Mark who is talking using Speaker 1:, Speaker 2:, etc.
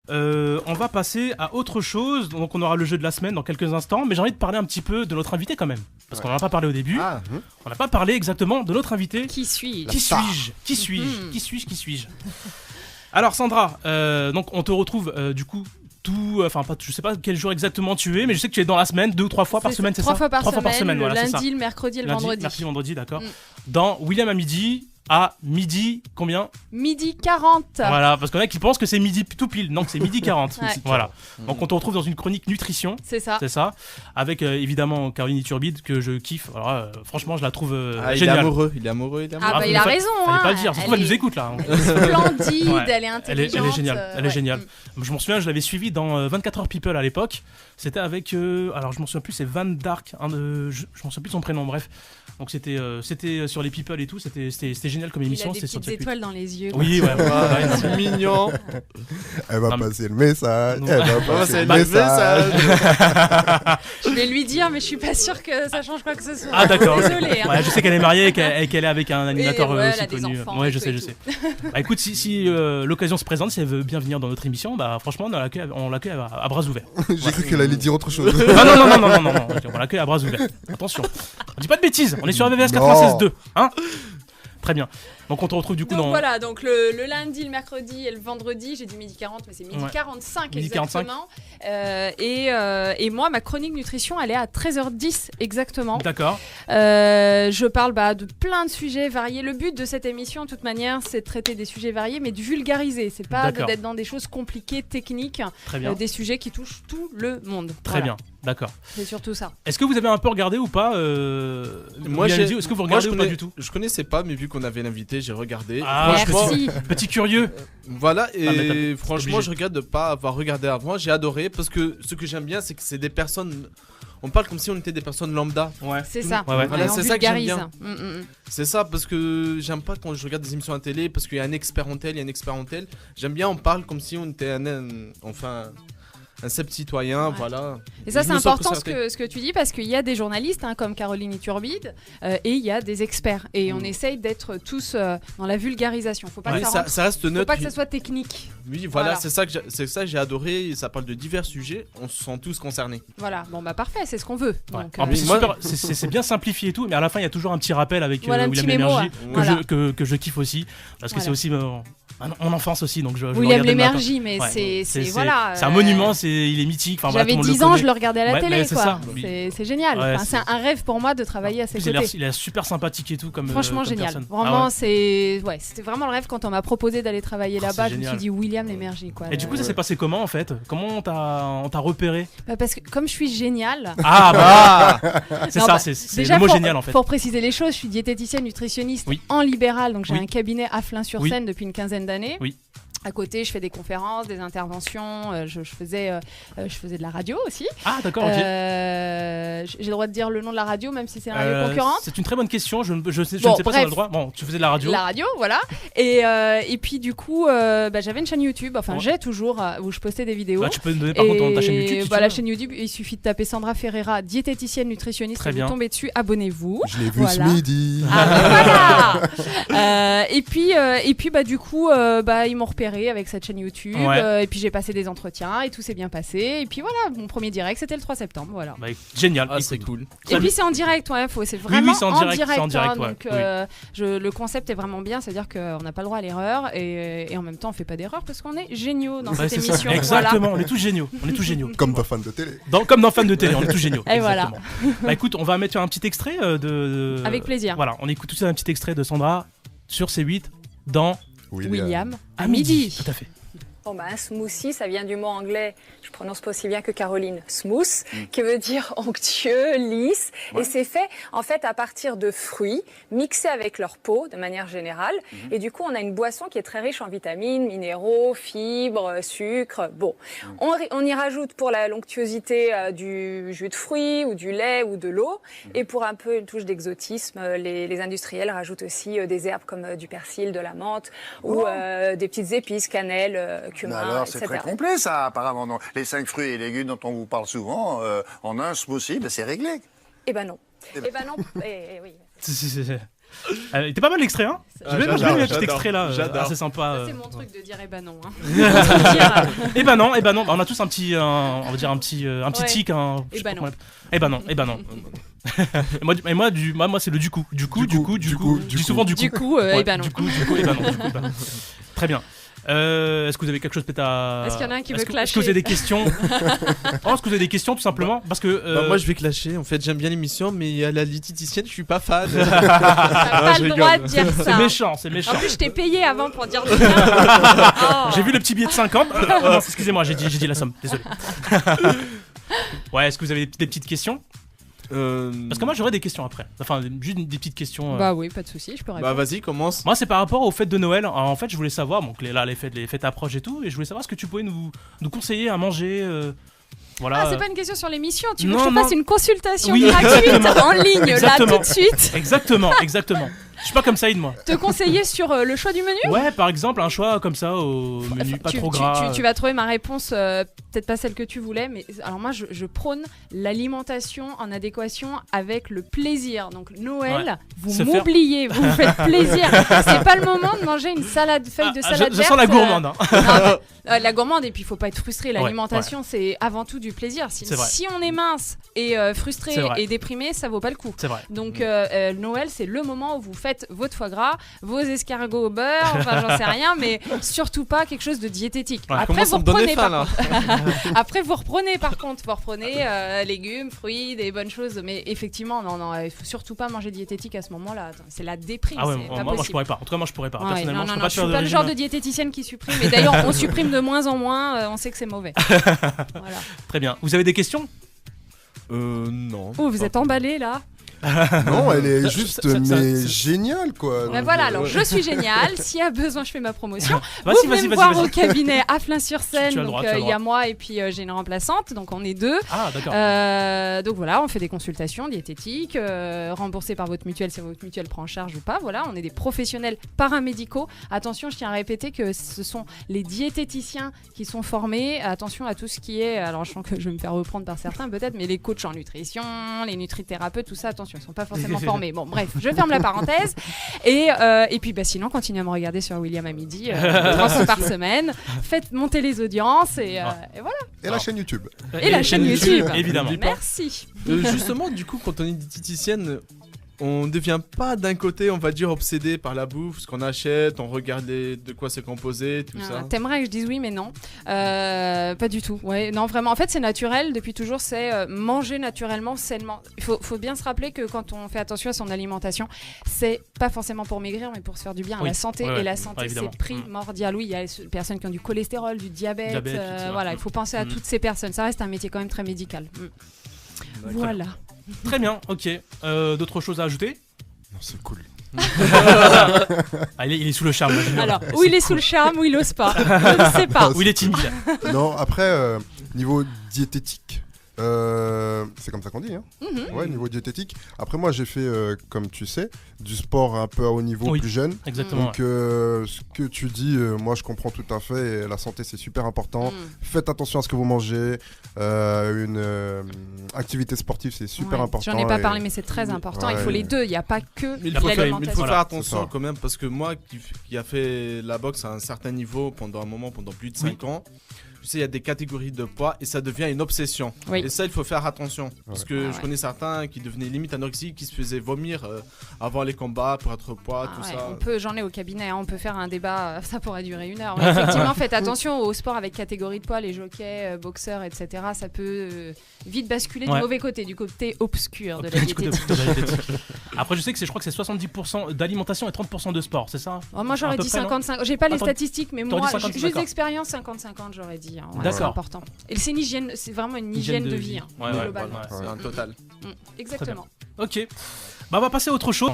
Speaker 1: On va passer à autre chose. Donc, on aura le jeu de la semaine dans quelques instants. Mais j'ai envie de parler un petit peu de notre invité quand même. Parce qu'on n'en a pas parlé au début. On n'a pas parlé exactement de notre invité.
Speaker 2: Qui suis-je
Speaker 1: Qui suis-je Alors, Sandra, donc on te retrouve du coup. Je sais pas quel jour exactement tu es, mais je sais que tu es dans la semaine, 2 ou 3 fois par semaine, c'est ça
Speaker 2: 3 fois par semaine, le
Speaker 1: voilà,
Speaker 2: lundi, le mercredi et le vendredi.
Speaker 1: Mercredi, vendredi, d'accord. Dans William à midi, combien
Speaker 2: 12h40.
Speaker 1: Voilà, parce qu'on a qui pensent que c'est midi tout pile, non, c'est 12h40.
Speaker 2: Ouais.
Speaker 1: Voilà. Donc on te retrouve dans une chronique nutrition.
Speaker 2: C'est ça.
Speaker 1: Avec évidemment Caroline Iturbide que je kiffe. Alors franchement, je la trouve
Speaker 3: il est
Speaker 1: géniale.
Speaker 3: amoureux.
Speaker 2: Ah bah il a raison.
Speaker 1: Fallait pas le dire, surtout elle nous écoute là.
Speaker 2: Splendide,
Speaker 1: Ouais.
Speaker 2: elle est intelligente.
Speaker 1: Elle est géniale. Je m'en souviens, je l'avais suivie dans 24 Heures People à l'époque. C'était avec, alors je m'en souviens plus, c'est Van Dark, je m'en souviens plus de son prénom, bref. Donc c'était sur les People et tout, c'était génial comme émission.
Speaker 2: Il a des petites étoiles dans les yeux.
Speaker 1: Oui, ouais.
Speaker 3: C'est mignon.
Speaker 4: Elle va passer le message.
Speaker 1: Non.
Speaker 4: Elle va passer le
Speaker 3: message.
Speaker 2: Je vais lui dire, mais je suis pas sûre que ça change quoi que ce soit.
Speaker 1: Ah d'accord.
Speaker 2: Désolée. Hein.
Speaker 1: Ouais, je sais qu'elle est mariée et qu'elle est avec un animateur
Speaker 2: ouais,
Speaker 1: aussi
Speaker 2: elle a des
Speaker 1: connu.
Speaker 2: enfants
Speaker 1: Ouais,
Speaker 2: et
Speaker 1: je
Speaker 2: tout
Speaker 1: sais. Bah écoute, si l'occasion se présente, si elle veut bien venir dans notre émission, bah franchement, on l'accueille à bras ouverts.
Speaker 4: J'ai cru qu'elle allait dire autre chose.
Speaker 1: Non, on l'accueille à bras ouverts. Attention, on dit pas de bêtises, on est sur AVVS 96.2, hein. Très bien. Donc on te retrouve du coup
Speaker 2: donc
Speaker 1: dans...
Speaker 2: voilà, donc le lundi, le mercredi et le vendredi, j'ai dit 12h40, mais c'est 12h45 exactement. Et moi, ma chronique nutrition, elle est à 13h10 exactement.
Speaker 1: D'accord.
Speaker 2: Je parle de plein de sujets variés. Le but de cette émission, de toute manière, c'est de traiter des sujets variés, mais de vulgariser. C'est pas d'être dans des choses compliquées, techniques, des sujets qui touchent tout le monde.
Speaker 1: Très bien. D'accord.
Speaker 2: C'est surtout ça.
Speaker 1: Est-ce que vous avez un peu regardé ou pas
Speaker 3: Moi,
Speaker 1: est-ce que vous regardez ou pas du tout?
Speaker 3: Je connaissais pas, mais vu qu'on avait l'invité, j'ai regardé.
Speaker 1: Ah,
Speaker 2: merci.
Speaker 1: Petit curieux.
Speaker 3: Voilà, et franchement,
Speaker 1: obligé.
Speaker 3: je regrette de pas avoir regardé avant. J'ai adoré parce que ce que j'aime bien, c'est que c'est des personnes. On parle comme si on était des personnes lambda.
Speaker 1: Ouais.
Speaker 2: C'est ça.
Speaker 1: Ouais.
Speaker 3: Voilà, c'est ça que j'aime bien.
Speaker 2: Mm.
Speaker 3: C'est ça, parce que j'aime pas quand je regarde des émissions à la télé, parce qu'il y a un expert en tel, il y a un expert en tel. J'aime bien, on parle comme si on était un simple citoyen, voilà.
Speaker 2: Et ça, c'est important ce que tu dis, parce qu'il y a des journalistes comme Caroline Iturbide et il y a des experts. Et on essaye d'être tous dans la vulgarisation. Faut pas que
Speaker 3: ça reste neutre.
Speaker 2: Faut pas que ça soit technique.
Speaker 3: Oui, voilà. c'est ça que j'ai adoré. Ça parle de divers sujets. On se sent tous concernés.
Speaker 2: Voilà, parfait, c'est ce qu'on veut.
Speaker 1: Ouais.
Speaker 2: Donc,
Speaker 1: En plus, c'est bien simplifié et tout, mais à la fin, il y a toujours un petit rappel avec
Speaker 2: voilà,
Speaker 1: William
Speaker 2: mémo,
Speaker 1: Lémergie que je kiffe aussi, parce que c'est aussi mon enfance aussi, donc je
Speaker 2: William Lémergie, mais c'est voilà.
Speaker 1: C'est un monument, il est mythique.
Speaker 2: J'avais 10 ans, je le regardais à la télé,
Speaker 1: c'est
Speaker 2: quoi.
Speaker 1: ça.
Speaker 2: C'est génial.
Speaker 1: Ouais,
Speaker 2: c'est un rêve pour moi de travailler à ses côtés.
Speaker 1: Il est super sympathique et tout, comme
Speaker 2: franchement génial.
Speaker 1: Personne.
Speaker 2: Vraiment, c'était vraiment le rêve quand on m'a proposé d'aller travailler là-bas. Je me suis dit William Lémergie, quoi.
Speaker 1: Et du coup, ça s'est passé comment en fait? Comment on t'a repéré?
Speaker 2: Parce que comme je suis géniale.
Speaker 1: C'est ça, c'est
Speaker 2: déjà,
Speaker 1: le mot génial en fait.
Speaker 2: Pour préciser les choses, je suis diététicienne nutritionniste en libéral, donc j'ai un cabinet à Flins-sur-Seine depuis une quinzaine d'années.
Speaker 1: Oui.
Speaker 2: À côté, je fais des conférences, des interventions. Je faisais de la radio aussi.
Speaker 1: Ah, d'accord, ok.
Speaker 2: J'ai le droit de dire le nom de la radio, même si c'est une radio concurrente.
Speaker 1: C'est une très bonne question. Je ne sais pas si on a le droit. Bon, tu faisais de la radio.
Speaker 2: La radio, voilà. Et puis, du coup, j'avais une chaîne YouTube. Enfin, j'ai toujours où je postais des vidéos.
Speaker 1: Tu peux me donner par contre ta chaîne YouTube.
Speaker 2: La chaîne YouTube, il suffit de taper Sandra Ferreira, diététicienne nutritionniste. Vous tombez dessus, abonnez-vous.
Speaker 4: Je l'ai vu ce midi.
Speaker 2: Voilà. Et puis, du coup, ils m'ont repéré avec cette chaîne YouTube et puis j'ai passé des entretiens et tout s'est bien passé et puis voilà, mon premier direct c'était le 3 septembre, voilà.
Speaker 1: Génial,
Speaker 3: c'est cool.
Speaker 2: Et puis c'est en direct, c'est vraiment
Speaker 1: c'est en direct,
Speaker 2: donc le concept est vraiment bien, c'est-à-dire qu'on n'a pas le droit à l'erreur et en même temps on fait pas d'erreur parce qu'on est géniaux dans cette émission.
Speaker 1: Exactement, on est tous géniaux,
Speaker 4: Comme dans Fan de télé.
Speaker 1: Comme dans Fan de télé, on est tous géniaux.
Speaker 2: Et voilà.
Speaker 1: Écoute, on va mettre un petit extrait de...
Speaker 2: Avec plaisir.
Speaker 1: Voilà, on écoute tout ça, un petit extrait de Sandra sur C8 dans...
Speaker 2: William
Speaker 1: à midi. Tout à fait.
Speaker 5: Bon, un smoothie, ça vient du mot anglais, je prononce pas aussi bien que Caroline, smooth, qui veut dire onctueux, lisse. Et c'est fait, en fait, à partir de fruits mixés avec leur peau, de manière générale. Et du coup, on a une boisson qui est très riche en vitamines, minéraux, fibres, sucre. Bon, on y rajoute pour la l'onctuosité du jus de fruits ou du lait ou de l'eau. Et pour un peu une touche d'exotisme, les industriels rajoutent aussi des herbes comme du persil, de la menthe ou des petites épices, cannelle, cumin,
Speaker 6: alors,
Speaker 5: etc.
Speaker 6: c'est très complet, ça, apparemment. Donc, les 5 fruits et légumes dont on vous parle souvent, en un smoothie, c'est réglé.
Speaker 5: Eh ben non. Oui.
Speaker 1: Il était pas mal l'extrait, hein. Je vais mettre un petit extrait là, assez sympa.
Speaker 2: C'est mon truc de dire eh ben non. Hein.
Speaker 1: Eh ben non. On a tous un petit, on va dire un petit tic.
Speaker 2: Eh ben non.
Speaker 1: Eh ben non. Et moi, c'est le du coup. Du coup. Je dis souvent du coup.
Speaker 2: Du coup, eh ben non.
Speaker 1: Du coup, eh ben non. Très bien. Est-ce que vous avez quelque chose peut-être à...
Speaker 2: Est-ce qu'il y en a un qui veut clasher?
Speaker 1: Est-ce que vous avez des questions? Est-ce que vous avez des questions tout simplement? Parce que
Speaker 3: moi je vais clasher, en fait j'aime bien l'émission mais à la diététicienne je suis pas fan.
Speaker 2: T'as pas le droit de dire ça.
Speaker 1: C'est méchant.
Speaker 2: En plus je t'ai payé avant pour dire du bien.
Speaker 1: J'ai vu le petit billet de 50. Non, excusez-moi, j'ai dit la somme, désolé. Ouais, est-ce que vous avez des petites questions? Parce que moi j'aurais des questions après. Enfin, juste des petites questions.
Speaker 2: Bah oui, pas de soucis, je peux répondre.
Speaker 3: Bah vas-y, commence.
Speaker 1: Moi c'est par rapport aux fêtes de Noël. Alors, en fait, je voulais savoir, donc là les fêtes approchent et tout, et je voulais savoir ce que tu pouvais nous conseiller à manger. Voilà.
Speaker 2: Ah, c'est pas une question sur l'émission, tu veux que je te fasse une consultation gratuite en ligne
Speaker 1: exactement.
Speaker 2: là tout de suite.
Speaker 1: Exactement. Je suis pas comme Saïd, moi.
Speaker 2: Te conseiller sur le choix du menu?
Speaker 1: Ouais, par exemple, un choix comme ça au menu pas trop gras.
Speaker 2: Tu vas trouver ma réponse, peut-être pas celle que tu voulais, mais alors moi je prône l'alimentation en adéquation avec le plaisir. Donc Noël, vous m'oubliez, vous vous faites plaisir. C'est pas le moment de manger une feuille de salade verte.
Speaker 1: Je sens la gourmande.
Speaker 2: La gourmande, et puis il faut pas être frustré. L'alimentation, c'est avant tout du plaisir. Si on est mince et frustré et déprimé, ça vaut pas le coup.
Speaker 1: C'est vrai.
Speaker 2: Donc Noël, c'est le moment où vous faites votre foie gras, vos escargots au beurre, enfin j'en sais rien, mais surtout pas quelque chose de diététique. Après vous reprenez par contre. Vous reprenez légumes, fruits, des bonnes choses, mais effectivement non, il faut surtout pas manger diététique à ce moment-là. C'est la déprime.
Speaker 1: Ah ouais, moi je pourrais pas. En tout cas moi je pourrais pas. Personnellement,
Speaker 2: je suis pas le genre de diététicienne qui supprime. Et d'ailleurs on supprime de moins en moins. On sait que c'est mauvais. Voilà.
Speaker 1: Très bien. Vous avez des questions?
Speaker 3: Non.
Speaker 2: Oh, vous êtes emballé là?
Speaker 4: Non, elle est juste géniale quoi.
Speaker 2: Ben voilà, alors je suis géniale. S'il y a besoin, je fais ma promotion. Vous venez me voir au cabinet à Flins-sur-Seine. Donc il y a moi et puis j'ai une remplaçante, donc on est deux.
Speaker 1: Ah d'accord.
Speaker 2: Donc voilà, on fait des consultations diététiques remboursées par votre mutuelle si votre mutuelle prend en charge ou pas. Voilà, on est des professionnels paramédicaux. Attention, je tiens à répéter que ce sont les diététiciens qui sont formés. Attention à tout ce qui est, alors je sens que je vais me faire reprendre par certains peut-être, mais les coachs en nutrition, les nutrithérapeutes, tout ça, attention. Ils sont pas forcément formés. Bon, bref, je ferme la parenthèse. Et puis, sinon, continuez à me regarder sur William à midi, 3 fois par semaine. Faites monter les audiences et voilà.
Speaker 4: Et la chaîne YouTube.
Speaker 2: Et la chaîne YouTube,
Speaker 1: évidemment.
Speaker 2: Merci.
Speaker 3: Justement, du coup, quand on est diététicienne, on devient pas d'un côté, on va dire, obsédé par la bouffe, ce qu'on achète, on regarde de quoi c'est composé, tout ça.
Speaker 2: T'aimerais que je dise oui, mais non. Pas du tout. Ouais, non, vraiment. En fait, c'est naturel. Depuis toujours, c'est manger naturellement, sainement. Il faut bien se rappeler que quand on fait attention à son alimentation, c'est pas forcément pour maigrir, mais pour se faire du bien à la santé. Et la santé, c'est primordial. Oui, il y a des personnes qui ont du cholestérol, du diabète. Voilà, il faut penser à toutes ces personnes. Ça reste un métier quand même très médical. Voilà.
Speaker 1: Très bien, ok. D'autres choses à ajouter?
Speaker 4: Non, c'est cool.
Speaker 1: Il est sous le charme.
Speaker 2: Alors, ou il est sous le charme, ou il ose pas. Je ne sais pas.
Speaker 1: Ou il est timide.
Speaker 4: Non, après, niveau diététique, c'est comme ça qu'on dit, hein. Ouais, niveau diététique. Après, moi, j'ai fait, comme tu sais, du sport un peu à haut niveau plus jeune.
Speaker 1: Exactement.
Speaker 4: Donc, ce que tu dis, moi, je comprends tout à fait. Et la santé, c'est super important. Faites attention à ce que vous mangez. Une activité sportive, c'est super important.
Speaker 2: J'en ai pas parlé, mais c'est très important. Il faut les deux. Il n'y a pas que
Speaker 3: l'alimentation. Il faut faire attention quand même, parce que moi, qui a fait la boxe à un certain niveau pendant un moment, pendant plus de 5 ans, tu sais, il y a des catégories de poids et ça devient une obsession. Et ça, il faut faire attention. Parce que je connais certains qui devenaient limite anorexiques, qui se faisaient vomir avant les combats pour être poids, tout ça.
Speaker 2: J'en ai au cabinet, hein, on peut faire un débat, ça pourrait durer 1 heure. Mais effectivement, faites attention au sport avec catégorie de poids, les jockeys, boxeurs, etc. Ça peut vite basculer du mauvais côté, du côté obscur de la diététique.
Speaker 1: Après, je crois que c'est 70% d'alimentation et 30% de sport, c'est ça?
Speaker 2: Moi, j'aurais dit 55. J'ai pas les statistiques, mais moi, juste d'expérience, 50-50, j'aurais dit.
Speaker 1: D'accord.
Speaker 2: C'est important. Et c'est une hygiène, c'est vraiment une hygiène de vie.
Speaker 3: Globalement. C'est un total.
Speaker 2: Exactement.
Speaker 1: Ok. On va passer à autre chose.